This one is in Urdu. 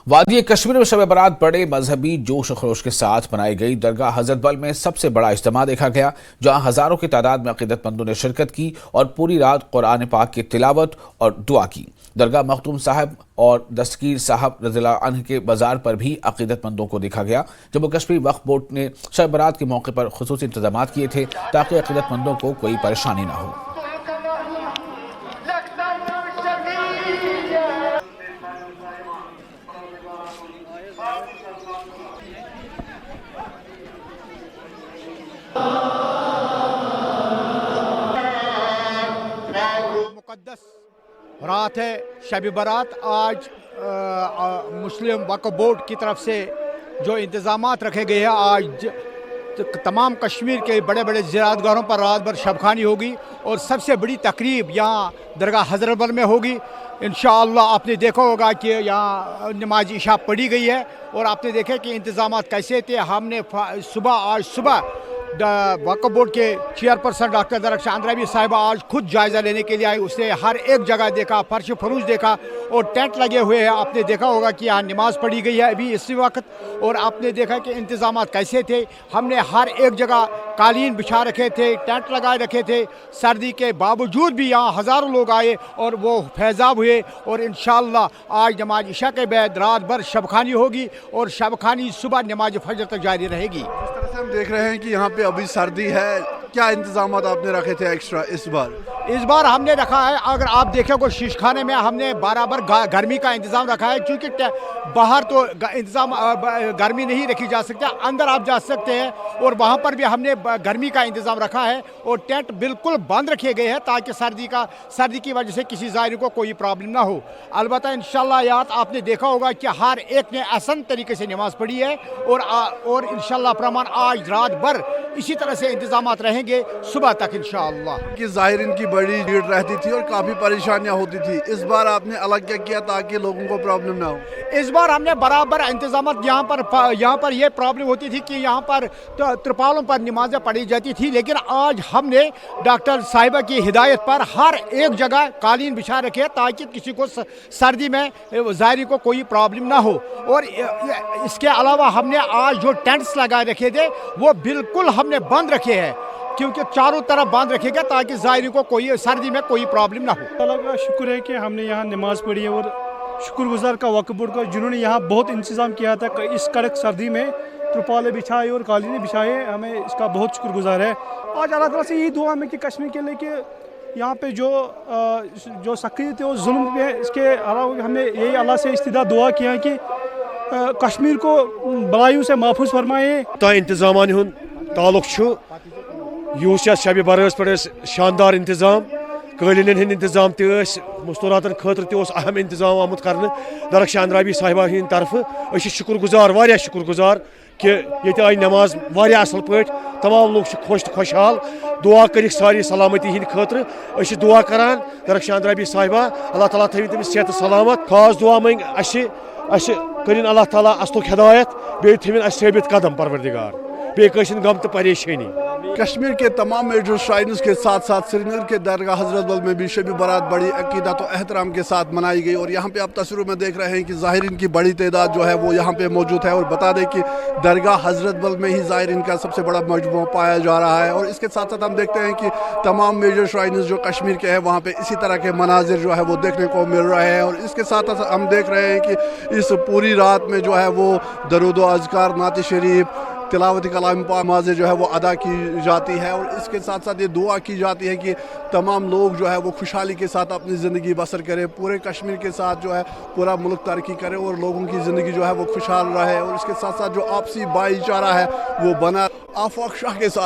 وادی کشمیر میں شب برات بڑے مذہبی جوش و خروش کے ساتھ منائی گئی۔ درگاہ حضرت بل میں سب سے بڑا اجتماع دیکھا گیا، جہاں ہزاروں کی تعداد میں عقیدت مندوں نے شرکت کی اور پوری رات قرآن پاک کی تلاوت اور دعا کی۔ درگاہ مختوم صاحب اور دستگیر صاحب رضی اللہ عنہ کے بازار پر بھی عقیدت مندوں کو دیکھا گیا۔ جموں کشمیر وقف بورڈ نے شب برات کے موقع پر خصوصی انتظامات کیے تھے تاکہ عقیدت مندوں کو کوئی پریشانی نہ ہو۔ مقدس رات ہے شب برات۔ آج مسلم وقف بورڈ کی طرف سے جو انتظامات رکھے گئے ہیں، آج تمام کشمیر کے بڑے بڑے زیارت گاہوں پر رات بھر شب خوانی ہوگی اور سب سے بڑی تقریب یہاں درگاہ حضرت بل میں ہوگی۔ انشاءاللہ آپ نے دیکھا ہوگا کہ یہاں نماز عشاء پڑھی گئی ہے اور آپ نے دیکھا کہ انتظامات کیسے تھے۔ ہم نے آج صبح وقف بورڈ کے چیئرپرسن ڈاکٹر درخشان اندرابی صاحبہ آج خود جائزہ لینے کے لیے آئی۔ اس نے ہر ایک جگہ دیکھا، فرش فروش دیکھا اور ٹینٹ لگے ہوئے ہیں۔ آپ نے دیکھا ہوگا کہ یہاں نماز پڑھی گئی ہے ابھی اسی وقت، اور آپ نے دیکھا کہ انتظامات کیسے تھے۔ ہم نے ہر ایک جگہ قالین بچھا رکھے تھے، ٹینٹ لگائے رکھے تھے۔ سردی کے باوجود بھی یہاں ہزاروں لوگ آئے اور وہ فیضاب ہوئے، اور انشاءاللہ آج نماز عشاء کے بعد رات بھر شب خوانی ہوگی اور شب خوانی صبح نماز فجر تک جاری رہے گی۔ جس طرح سے ہم دیکھ رہے ہیں کہ یہاں پہ ابھی سردی ہے، کیا انتظامات آپ نے رکھے تھے ایکسٹرا اس بار ہم نے رکھا ہے، اگر آپ دیکھیں کو شیش خانے میں ہم نے برابر گرمی کا انتظام رکھا ہے، کیونکہ باہر تو انتظام گرمی نہیں رکھی جا سکتی، اندر آپ جا سکتے ہیں، اور وہاں پر بھی ہم نے گرمی کا انتظام رکھا ہے اور ٹینٹ بالکل بند رکھے گئے ہیں تاکہ سردی کی وجہ سے کسی زائر کو کوئی پرابلم نہ ہو۔ البتہ انشاءاللہ آپ نے دیکھا ہوگا کہ ہر ایک نے احسن طریقے سے نماز پڑھی ہے، اور انشاءاللہ پرمان آج رات بھر اسی طرح سے انتظامات رہیں گے صبح تک انشاءاللہ۔ کہ زائرین کی بڑی بھیڑ رہتی تھی اور کافی پریشانیاں ہوتی تھی، اس بار آپ نے الگ کیا کیا تاکہ لوگوں کو پرابلم نہ ہو؟ اس بار ہم نے برابر انتظامات یہاں پر یہ پرابلم ہوتی تھی کہ یہاں پر ترپالوں پر نمازیں پڑھی جاتی تھی، لیکن آج ہم نے ڈاکٹر صاحبہ کی ہدایت پر ہر ایک جگہ قالین بچھا رکھے تاکہ کسی کو سردی میں زائرین کو کوئی پرابلم نہ ہو۔ اور اس کے علاوہ ہم نے آج جو ٹینٹس لگائے رکھے تھے وہ بالکل ہم نے بند رکھے ہیں، کیونکہ چاروں طرف بند رکھے گا تاکہ زائرین کو کوئی سردی میں کوئی پرابلم نہ ہو۔ اللہ کا شکر ہے کہ ہم نے یہاں نماز پڑھی ہے، اور شکر گزار کا وقف بورڈ کا جنہوں نے یہاں بہت انتظام کیا تھا کہ اس کڑک سردی میں ترپالیں بچھائے اور قالینیں بچھائے، ہمیں اس کا بہت شکر گزار ہے۔ آج اللہ تعالیٰ سے یہی دعا میں کہ کشمیر کے لیے کہ یہاں پہ جو سختی تھے وہ ظلم ہے، اس کے علاوہ ہم نے یہی اللہ سے استدعا دعا کیا کہ کشمیر کو بلائیوں سے محفوظ فرمائے۔ انتظامان ہن تعلق یہ شب برس پہ شاندار انتظام، قالینن ہند انتظام مستوراتن خاطر تہ اہم انتظام آمت کرنے درخشان اندرابی صاحبہ ہند طرف۔ شکر گزار، واریاہ شکر گزار کہ یہ آئی نماز واریاہ اصل پہ، تمام لوگ خوش تو خوشحال، دعا کرک ساری سلامتی ہند خاطر۔ دعا کران درخشان اندرابی صاحبہ اللہ تعالیٰ تھوی تمس صحت سلامت، خاص دعا منگ کرن اللہ تعالیٰ اصلک ہدایت، بیٚیہِ تھوین ثٲبت قدم پروردگار، بیٚیہِ کٲنٛسہِ غم تہٕ پریشانی۔ کشمیر کے تمام میجر شرائنز کے ساتھ ساتھ سری نگر کے درگاہ حضرت بل میں بھی شب برات بڑی عقیدت و احترام کے ساتھ منائی گئی، اور یہاں پہ آپ تصویروں میں دیکھ رہے ہیں کہ زائرین کی بڑی تعداد جو ہے وہ یہاں پہ موجود ہے۔ اور بتا دیں کہ درگاہ حضرت بل میں ہی زائرین کا سب سے بڑا مجموعہ پایا جا رہا ہے، اور اس کے ساتھ ساتھ ہم دیکھتے ہیں کہ تمام میجر شرائنز جو کشمیر کے ہیں وہاں پہ اسی طرح کے مناظر جو ہے وہ دیکھنے کو مل رہے ہیں۔ اور اس کے ساتھ ہم دیکھ رہے ہیں کہ اس پوری رات میں جو ہے وہ درود و اذکار، نعت شریف، تلاوت کلام پاک نمازیں جو ہے وہ ادا کی جاتی ہے، اور اس کے ساتھ ساتھ یہ دعا کی جاتی ہے کہ تمام لوگ جو ہے وہ خوشحالی کے ساتھ اپنی زندگی بسر کرے، پورے کشمیر کے ساتھ جو ہے پورا ملک ترقی کرے اور لوگوں کی زندگی جو ہے وہ خوشحال رہے، اور اس کے ساتھ ساتھ جو آپسی بھائی چارہ ہے وہ بنا۔ آفاق شاہ کے ساتھ